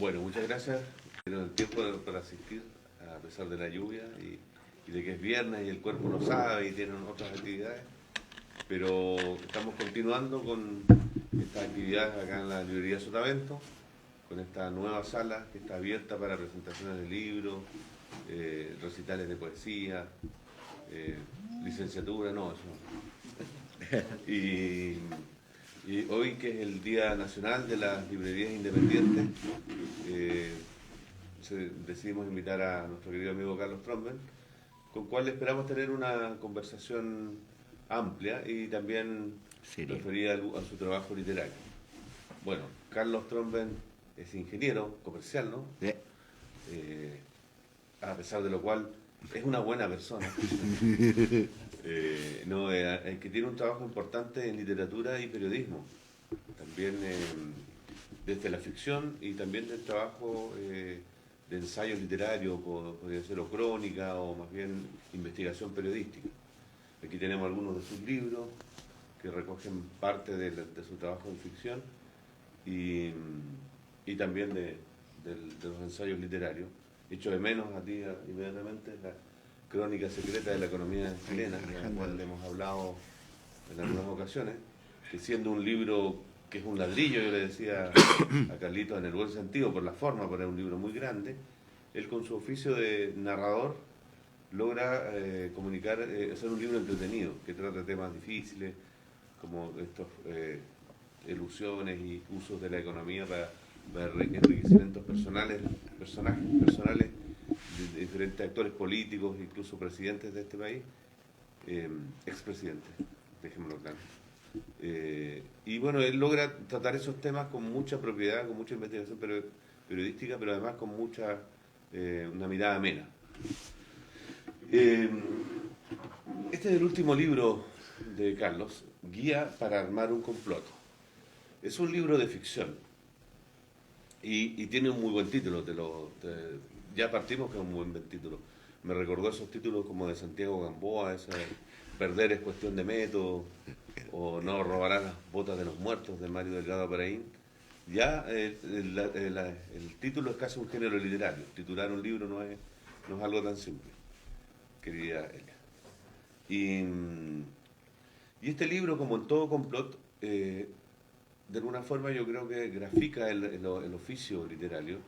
Bueno, muchas gracias. Tengo el tiempo para asistir a pesar de la lluvia y de que es viernes y el cuerpo lo sabe y tienen otras actividades. Pero estamos continuando con estas actividades acá en la librería Sotavento, con esta nueva sala que está abierta para presentaciones de libros, recitales de poesía, eh, licenciatura, no, eso no. Y hoy, que es el Día Nacional de las Librerías Independientes, eh, decidimos invitar a nuestro querido amigo Carlos Tromben, con cual esperamos tener una conversación amplia y también Serio. referida a su trabajo literario. Bueno, Carlos Tromben es ingeniero comercial, ¿no? Eh, a pesar de lo cual es una buena persona. Que tiene un trabajo importante en literatura y periodismo, también desde la ficción y también del trabajo de ensayo literario, podría ser o crónica o más bien investigación periodística. Aquí tenemos algunos de sus libros que recogen parte de su trabajo en ficción y también de los ensayos literarios. Echo de menos a ti inmediatamente la Crónica Secreta de la Economía Chilena, de la cual hemos hablado en algunas ocasiones, que siendo un libro que es un ladrillo, yo le decía a Carlitos en el buen sentido, por la forma, porque es un libro muy grande, él con su oficio de narrador logra comunicar, hacer un libro entretenido, que trata temas difíciles, como estos ilusiones y usos de la economía para enriquecimientos personales, personajes personales de diferentes actores políticos, incluso presidentes de este país, expresidentes, dejémoslo claro. Y bueno, él logra tratar esos temas con mucha propiedad, con mucha investigación periodística, pero además con mucha, una mirada amena. Este es el último libro de Carlos, Guía para armar un complot. Es un libro de ficción y tiene un muy buen título. Ya partimos con un buen título. Me recordó esos títulos como de Santiago Gamboa, esa Perder es cuestión de método, o No robarán las botas de los muertos, de Mario Delgado Paraín. Ya el título es casi un género literario. Titular un libro no es algo tan simple, querida Elia. Y este libro, como en todo complot, de alguna forma yo creo que grafica el oficio literario,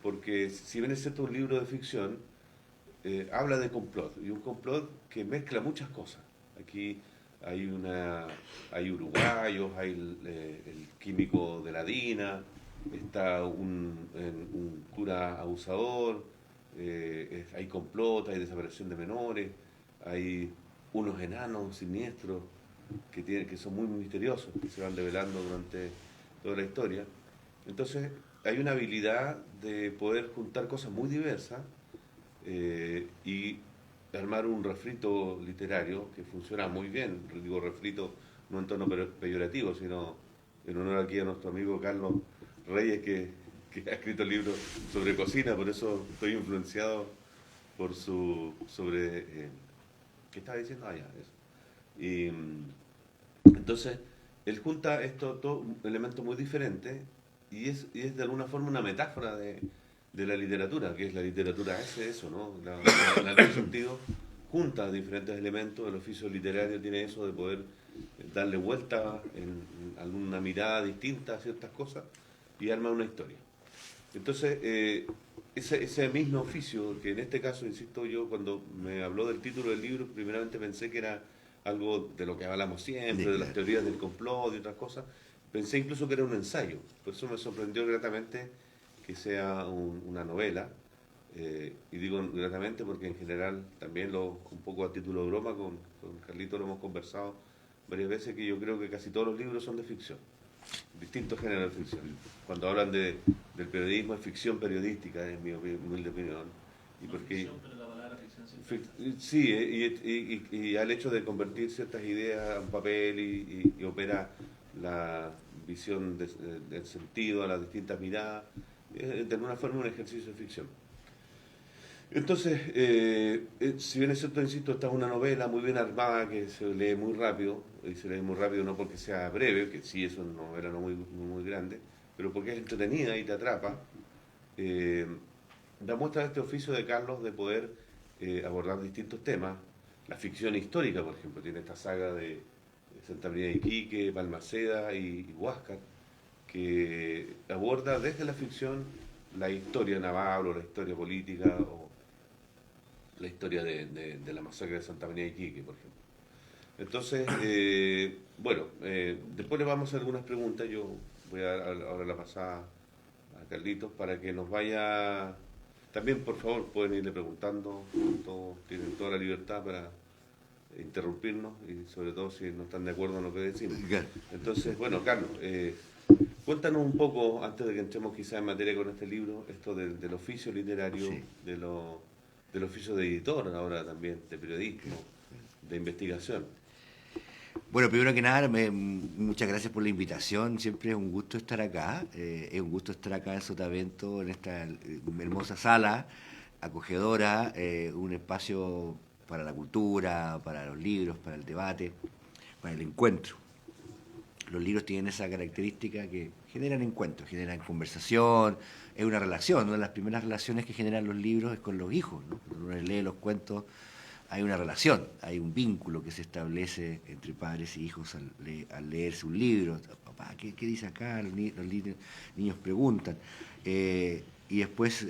porque si bien es cierto un libro de ficción, habla de complot, y un complot que mezcla muchas cosas. Aquí hay uruguayos, hay el químico de la DINA, está un cura abusador, hay complot, hay desaparición de menores, hay unos enanos siniestros que son muy misteriosos, que se van develando durante toda la historia. Entonces, hay una habilidad de poder juntar cosas muy diversas y armar un refrito literario que funciona muy bien. Digo refrito no en tono peyorativo, sino en honor aquí a nuestro amigo Carlos Reyes, que ha escrito libros sobre cocina, por eso estoy influenciado por ¿qué estaba diciendo? Ah, ya, eso. Y entonces, él junta todo elementos muy diferentes y es de alguna forma una metáfora de la literatura, que es la literatura, es eso, ¿no? En algún sentido, junta diferentes elementos, el oficio literario tiene eso de poder darle vuelta en alguna mirada distinta a ciertas cosas y arma una historia. Entonces, ese mismo oficio, que en este caso, insisto yo, cuando me habló del título del libro, primeramente pensé que era algo de lo que hablamos siempre, de las teorías del complot y otras cosas. Pensé incluso que era un ensayo, por eso me sorprendió gratamente que sea una novela, y digo gratamente porque en general también un poco a título de broma con Carlito lo hemos conversado varias veces, que yo creo que casi todos los libros son de ficción, distintos géneros de ficción. Cuando hablan del periodismo es ficción periodística, es mi humilde opinión. Y no porque, ficción, pero la palabra ficción siempre está. sí, y al hecho de convertir ciertas ideas a un papel y opera la visión del sentido a las distintas miradas, de alguna forma un ejercicio de ficción. Entonces, si bien es cierto, insisto, esta es una novela muy bien armada que se lee muy rápido, y se lee muy rápido no porque sea breve, que sí es una novela no muy grande, pero porque es entretenida y te atrapa. da muestra de este oficio de Carlos de poder abordar distintos temas. La ficción histórica, por ejemplo, tiene esta saga de Santa María de Iquique, Balmaceda y Huáscar, que aborda desde la ficción la historia naval o la historia política o la historia de la masacre de Santa María de Iquique, por ejemplo. Entonces, después le vamos a hacer algunas preguntas. Yo voy a dar ahora la pasada a Carlitos para que nos vaya. También, por favor, pueden irle preguntando. Todos tienen toda la libertad para interrumpirnos y sobre todo si no están de acuerdo en lo que decimos. Entonces, bueno, Carlos, cuéntanos un poco, antes de que entremos quizás en materia con este libro, esto del oficio literario, sí, del oficio de editor ahora también, de periodismo, de investigación. Bueno, primero que nada, muchas gracias por la invitación. Siempre es un gusto estar acá. Es un gusto estar acá en Sotavento, en esta hermosa sala, acogedora, un espacio para la cultura, para los libros, para el debate, para el encuentro. Los libros tienen esa característica que generan encuentros, generan conversación, es una relación. Una de las primeras relaciones que generan los libros es con los hijos, ¿no? Cuando uno lee los cuentos, hay una relación, hay un vínculo que se establece entre padres y hijos al leerse un libro. Papá, ¿qué dice acá? Los niños preguntan. Y después,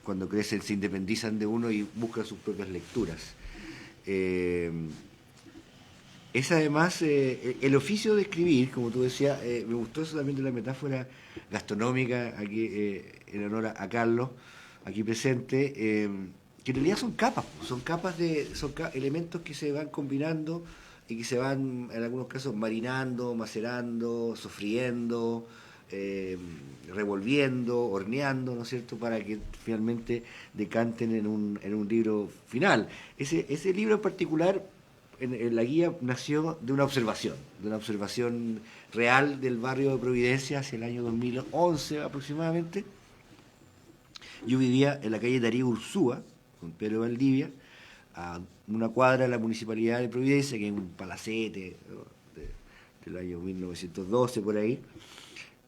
cuando crecen, se independizan de uno y buscan sus propias lecturas. Es además el oficio de escribir, como tú decías, me gustó eso también de la metáfora gastronómica, aquí en honor a Carlos, aquí presente, que en realidad son capas, son elementos que se van combinando y que se van, en algunos casos, marinando, macerando, sofriendo, revolviendo, horneando, ¿no es cierto?, para que finalmente decanten en un libro final. Ese libro en particular, en la guía, nació de una observación real del barrio de Providencia hacia el año 2011 aproximadamente. Yo vivía en la calle Darío Ursúa, con Pedro Valdivia, a una cuadra de la Municipalidad de Providencia, que es un palacete, ¿no?, del año 1912 por ahí.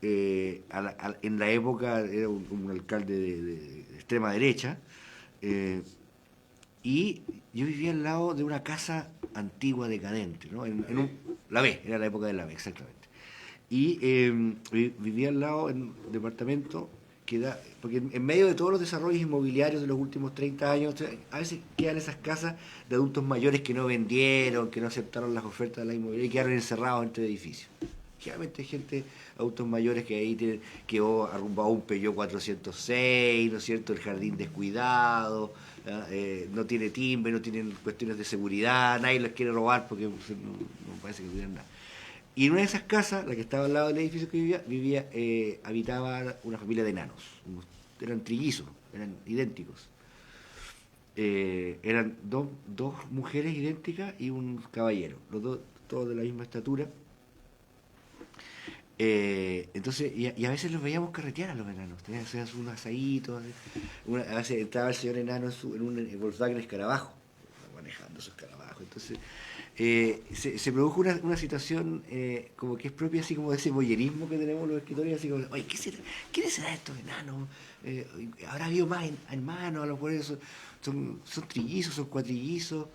En la época era un alcalde de extrema derecha, y yo vivía al lado de una casa antigua decadente, ¿no? La B, era la época de la B, exactamente. Y vivía al lado en un departamento porque en medio de todos los desarrollos inmobiliarios de los últimos 30 años, a veces quedan esas casas de adultos mayores que no vendieron, que no aceptaron las ofertas de la inmobiliaria y quedaron encerrados entre edificios. Generalmente hay gente, adultos mayores, que ahí quedó arrumbado un Peugeot 406, ¿no es cierto?, el jardín descuidado, no tiene timbre, no tienen cuestiones de seguridad, nadie les quiere robar porque no parece que tuvieran nada. Y en una de esas casas, la que estaba al lado del edificio que habitaba una familia de enanos. Eran trillizos, eran idénticos. Eran dos mujeres idénticas y un caballero, los dos, todos de la misma estatura. Entonces, y a veces los veíamos carretear a los enanos, tenían unos asaditos, a veces entraba el señor enano en un Volkswagen Escarabajo, manejando su escarabajo. Entonces, se produjo una situación como que es propia, así como de ese voyerismo que tenemos los escritores, así como, oye, ¿quiénes serán estos enanos? ¿Habrá habido más hermanos? A lo mejor son trillizos, son cuatrillizos,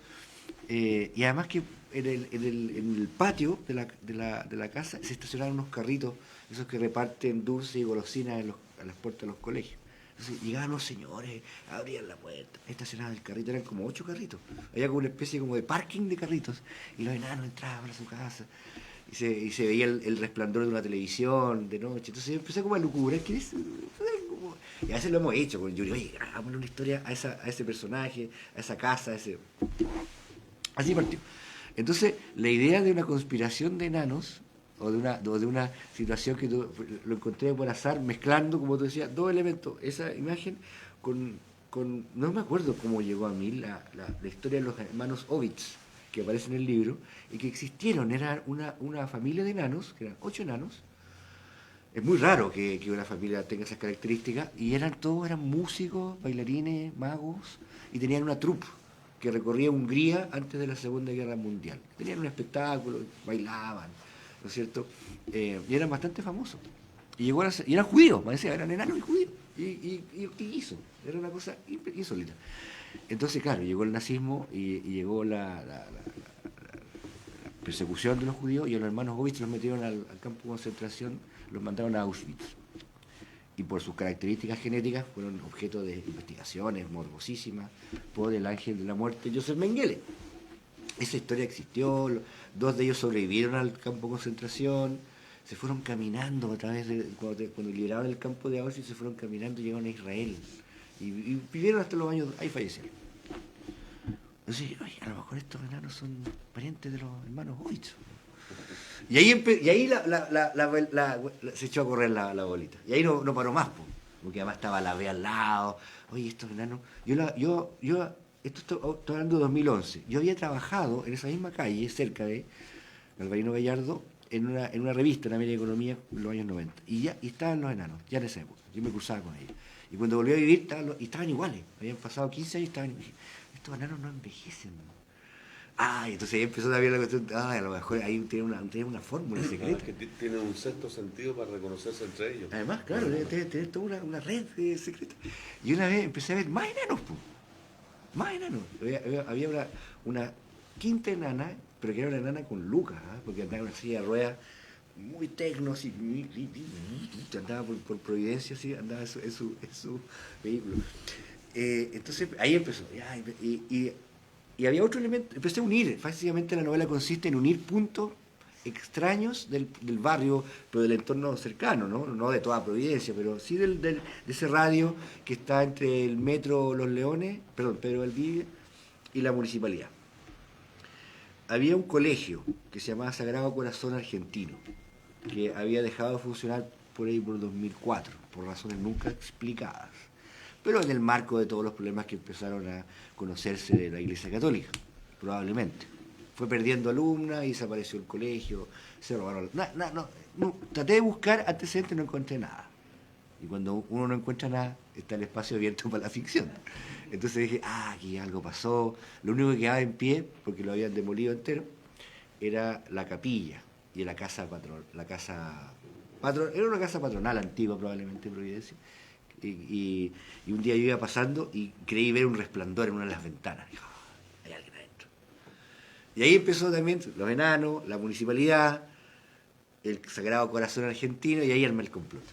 y además que en el patio de la casa se estacionaron unos carritos, esos que reparten dulces y golosinas a las puertas de los colegios. Entonces llegaban los señores, abrían la puerta, estacionaban el carrito, eran como 8 carritos. Había como una especie como de parking de carritos, y los enanos entraban a su casa, y se veía el resplandor de una televisión de noche. Entonces empecé como a lucubrar, y a veces lo hemos hecho con Yuri, oye, hagámosle una historia a ese personaje, a esa casa, así partió. Entonces, la idea de una conspiración de enanos, o de una situación que lo encontré por azar, mezclando, como tú decías, dos elementos, esa imagen con no me acuerdo cómo llegó a mí la historia de los hermanos Ovitz, que aparece en el libro, y que existieron, era una familia de enanos, que eran 8 enanos. Es muy raro que una familia tenga esas características, y todos eran músicos, bailarines, magos, y tenían una troupe que recorría Hungría antes de la Segunda Guerra Mundial. Tenían un espectáculo, bailaban, ¿no es cierto? Y eran bastante famosos. Y eran judíos, me decía, eran enanos y judíos. Y hizo, era una cosa insólita. Entonces, claro, llegó el nazismo y llegó la persecución de los judíos y a los hermanos Goebbels los metieron al campo de concentración, los mandaron a Auschwitz. Y por sus características genéticas fueron objeto de investigaciones morbosísimas por el ángel de la muerte, Joseph Mengele. Esa historia existió, dos de ellos sobrevivieron al campo de concentración, se fueron caminando a través de, cuando liberaron el campo de Auschwitz, se fueron caminando y llegaron a Israel. Y vivieron hasta los años, ahí fallecieron. Entonces, oye, a lo mejor estos enanos son parientes de los hermanos Goetz. Y ahí se echó a correr la bolita. Y ahí no paró más, porque además estaba la B al lado. Oye, estos enanos. Esto estoy hablando de 2011. Yo había trabajado en esa misma calle, cerca de Galvarino Gallardo, en una revista en América Economía en los años 90. Y estaban los enanos, ya en esa época. Yo me cruzaba con ellos. Y cuando volví a vivir, estaban iguales. Habían pasado 15 años y estaban iguales. Estos enanos no envejecen. Entonces ahí empezó también la cuestión. A lo mejor ahí tiene una fórmula secreta. Que tienen un sexto sentido para reconocerse entre ellos. Además, claro, debe tener toda una red secreta. Y una vez empecé a ver más enanos, más enanos. Había una quinta enana, pero que era una enana con lucas, porque andaba en una silla de ruedas muy tecno, así, andaba por Providencia, así, andaba en su vehículo. Entonces ahí empezó. Y había otro elemento, empecé a unir, básicamente la novela consiste en unir puntos extraños del barrio, pero del entorno cercano, no de toda Providencia, pero sí de ese radio que está entre el metro Los Leones, Pedro Valdivia, y la municipalidad. Había un colegio que se llamaba Sagrado Corazón Argentino, que había dejado de funcionar por ahí por 2004, por razones nunca explicadas, pero en el marco de todos los problemas que empezaron a conocerse de la Iglesia Católica, probablemente. Fue perdiendo alumnas y desapareció el colegio, se robaron... No, traté de buscar antecedentes y no encontré nada. Y cuando uno no encuentra nada, está el espacio abierto para la ficción. Entonces dije, aquí algo pasó. Lo único que quedaba en pie, porque lo habían demolido entero, era la capilla y la casa era una casa patronal antigua, probablemente, en Providencia. Y un día yo iba pasando y creí ver un resplandor en una de las ventanas. Dijo, hay alguien adentro. Y ahí empezó también los enanos, la municipalidad, el Sagrado Corazón Argentino, y ahí armé el complot.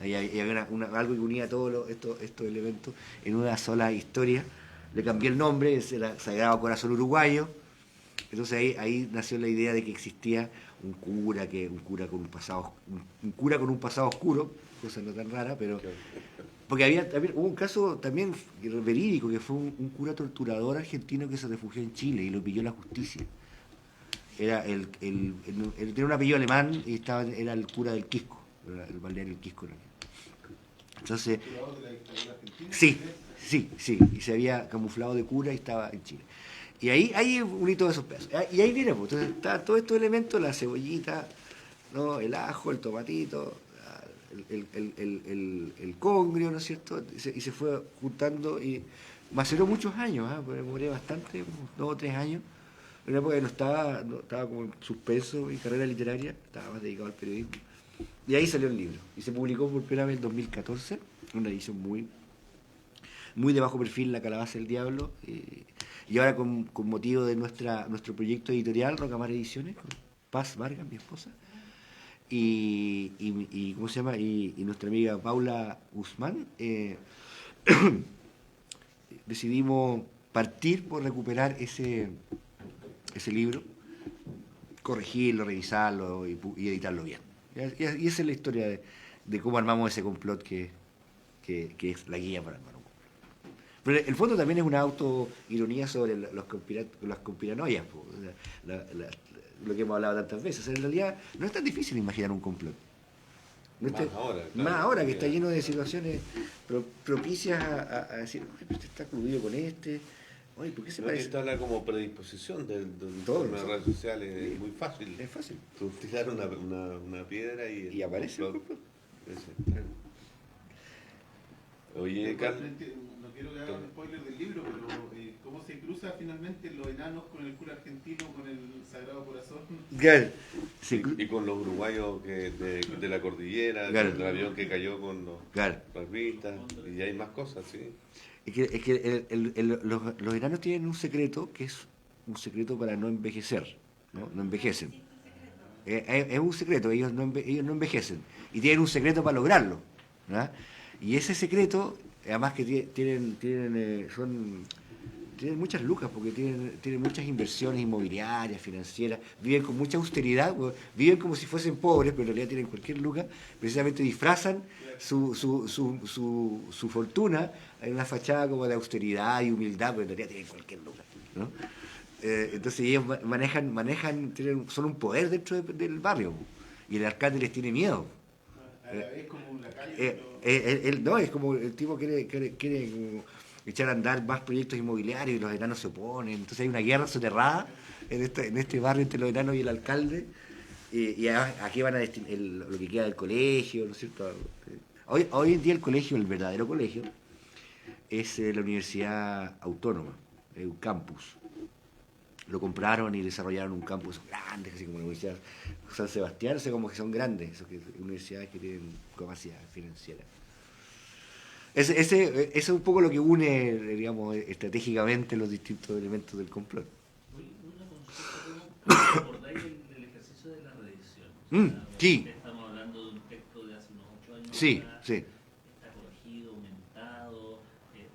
Ahí había algo que unía todos estos elementos en una sola historia. Le cambié el nombre, era Sagrado Corazón Uruguayo. Entonces ahí nació la idea de que existía un cura con un pasado oscuro, cosa no tan rara, pero porque hubo un caso también verídico, que fue un cura torturador argentino que se refugió en Chile y lo pilló la justicia. Él tenía un apellido alemán y era el cura del Quisco, el balneario del Quisco. Entonces, sí, y se había camuflado de cura y estaba en Chile. Y ahí uní todos esos pedazos. Y ahí viene, pues, entonces está todos estos elementos, la cebollita, ¿no? El ajo, el tomatito, el congrio, ¿no es cierto? Y se fue juntando y maceró muchos años, porque demoré bastante, como 2 o 3 años. En una época que no estaba como en suspenso mi carrera literaria, estaba más dedicado al periodismo. Y ahí salió el libro. Y se publicó por primera vez en 2014, una edición muy de bajo perfil, La Calabaza del Diablo. Y ahora con motivo de nuestro proyecto editorial, Rocamar Ediciones, con Paz Vargas, mi esposa, y ¿cómo se llama? Y nuestra amiga Paula Guzmán, decidimos partir por recuperar ese libro, corregirlo, revisarlo y editarlo bien. Y esa es la historia de cómo armamos ese complot que es la guía para armar un complot. Pero el fondo también es una autoironía sobre las conspiranoias, lo que hemos hablado tantas veces. En realidad no es tan difícil imaginar un complot. Más ahora que está lleno de situaciones propicias a decir, oye, este está coludido con este. Oye, ¿por qué se parece? Esto habla como predisposición de las redes sociales, es muy fácil. Es fácil. Tú tirar una piedra y aparece el complot. Oye, Carlos. No quiero que hagan spoiler del libro, pero ¿cómo se cruza finalmente los enanos con el cura argentino, con el Sagrado Corazón? Claro. Y con los uruguayos de la cordillera, Claro. con el avión que cayó con los Claro. rugbyistas, y hay más cosas, sí. Es que los enanos tienen un secreto que es un secreto para no envejecer, ¿no? No envejecen. Es un secreto, ellos ellos no envejecen. Y tienen un secreto para lograrlo, ¿no? Y ese secreto, además que tienen muchas lucas, porque tienen muchas inversiones inmobiliarias, financieras, viven con mucha austeridad, viven como si fuesen pobres, pero en realidad tienen cualquier luca, precisamente disfrazan su fortuna en una fachada como de austeridad y humildad, pero en realidad tienen cualquier luca, ¿no? Entonces ellos son un poder dentro del barrio, y el alcalde les tiene miedo. A la vez como la calle. No, es como el tipo quiere como echar a andar más proyectos inmobiliarios y los enanos se oponen. Entonces hay una guerra soterrada en este barrio entre los enanos y el alcalde. Y aquí van a destinar lo que queda del colegio, ¿no es cierto? Hoy en día el colegio, el verdadero colegio, es la Universidad Autónoma, un campus. Lo compraron y desarrollaron un campus grande, así como la Universidad San Sebastián, o sea, como que son grandes, universidades que tienen capacidad financiera. Ese es un poco lo que une, digamos, estratégicamente los distintos elementos del complot. Una consulta, ¿cómo abordáis el ejercicio de la reedición? Sí. Estamos hablando de un texto de hace unos 8 años. Sí, atrás, sí. Está corregido, aumentado,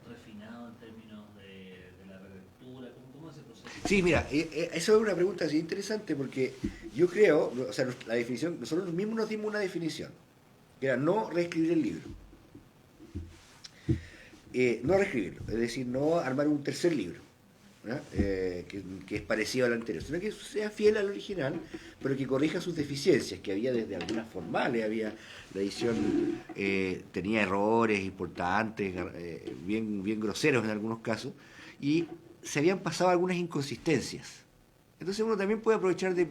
refinado en términos de la relectura. ¿Cómo es ese proceso? Sí, mira, eso es una pregunta así interesante porque yo creo, o sea, la definición, nosotros mismos nos dimos una definición, que era no reescribir el libro. No reescribirlo, es decir, no armar un tercer libro, ¿no? Que es parecido al anterior, sino que sea fiel al original, pero que corrija sus deficiencias, que había desde algunas formales, la edición tenía errores importantes, bien groseros en algunos casos, y se habían pasado algunas inconsistencias. Entonces uno también puede aprovechar de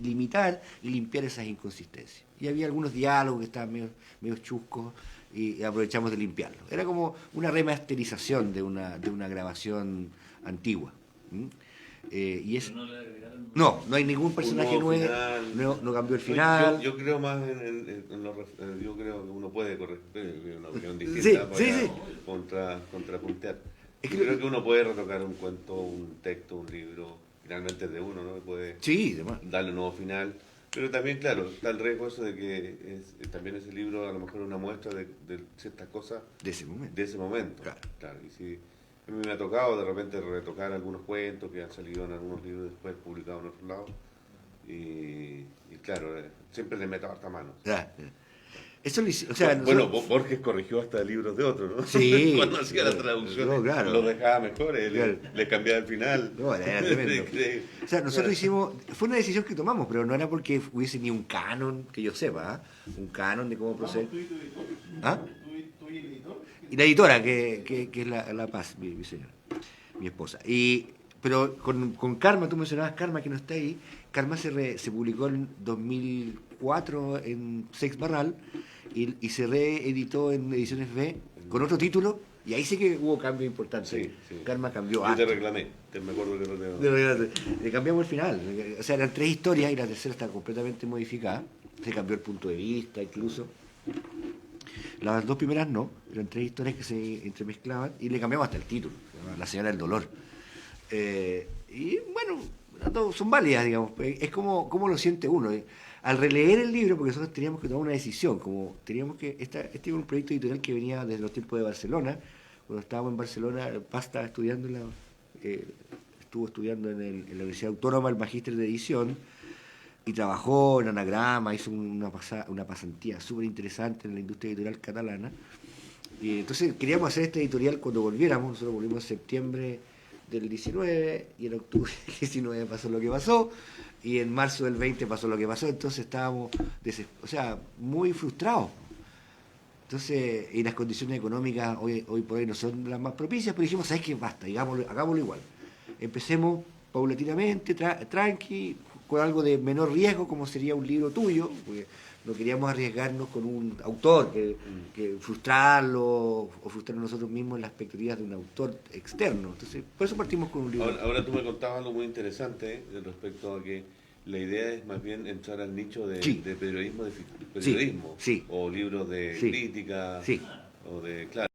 limitar y limpiar esas inconsistencias. Y había algunos diálogos que estaban medio chuscos, y aprovechamos de limpiarlo. Era como una remasterización de una grabación antigua. Y es, Pero no le agregaron. no hay ningún personaje nuevo, no cambió el final. Yo creo más yo creo que uno puede corregir una opinión distinta Sí, para sí. contrapuntear. Es Yo que creo que uno puede retocar un cuento, un texto, un libro, finalmente es de uno, ¿no? Puede sí, demás. darle un nuevo final. Pero también, claro, está el riesgo eso de que también ese libro a lo mejor es una muestra de ciertas cosas De ese momento. de ese momento. Claro. Y si a mí me ha tocado de repente retocar algunos cuentos que han salido en algunos libros después publicados en otros lados. Y claro, siempre le meto harta mano. Ya. Eso lo hice, o sea, Bueno, nosotros- Borges corrigió hasta libros de otros, ¿no? Sí, Cuando hacía la claro, traducción, no, claro. lo dejaba mejor, Claro. le cambiaba el final. No, era tremendo. O sea, nosotros hicimos, fue una decisión que tomamos, pero no era porque hubiese ni un canon, que yo sepa, ¿ah? Un canon de cómo proceder. ¿Tú y tu editor? ¿Ah? ¿Tú y el editor? Y la editora, que es la Paz, mi señora, mi esposa. Pero con Karma, tú mencionabas Karma, que no está ahí. Karma se publicó en 2004 en Sex Barral y se reeditó en Ediciones B con otro título, y ahí sí que hubo cambios importantes. Sí. Karma cambió Yo te harto. reclamé, me acuerdo que no te... Le cambiamos el final. O sea, eran 3 historias y la tercera está completamente modificada. Se cambió el punto de vista incluso. Las 2 primeras no, eran 3 historias que se entremezclaban y le cambiamos hasta el título, se llama La Señora del Dolor. Y bueno, las dos son válidas, digamos. Es como lo siente uno. Al releer el libro, porque nosotros teníamos que tomar una decisión, como teníamos que... Este era un proyecto editorial que venía desde los tiempos de Barcelona. Cuando estábamos en Barcelona, Paz estaba estudiando estuvo estudiando en la Universidad Autónoma el magíster de edición y trabajó en Anagrama, hizo una pasantía súper interesante en la industria editorial catalana. Y entonces queríamos hacer este editorial cuando volviéramos. Nosotros volvimos en septiembre del 19 y en octubre del 19 pasó lo que pasó y en marzo del 20 pasó lo que pasó. Entonces estábamos muy frustrados. Entonces, y las condiciones económicas hoy por hoy no son las más propicias, pero dijimos, ¿sabes qué? Basta, hagámoslo igual. Empecemos paulatinamente, tranqui, con algo de menor riesgo, como sería un libro tuyo, porque no queríamos arriesgarnos con un autor, que frustrarlo o frustrar nosotros mismos las expectativas de un autor externo. Entonces, por eso partimos con un libro. Ahora tú me contabas algo muy interesante respecto a que la idea es más bien entrar al nicho de, Sí. de periodismo, periodismo Sí. o libros de Sí. crítica Sí. o de, claro.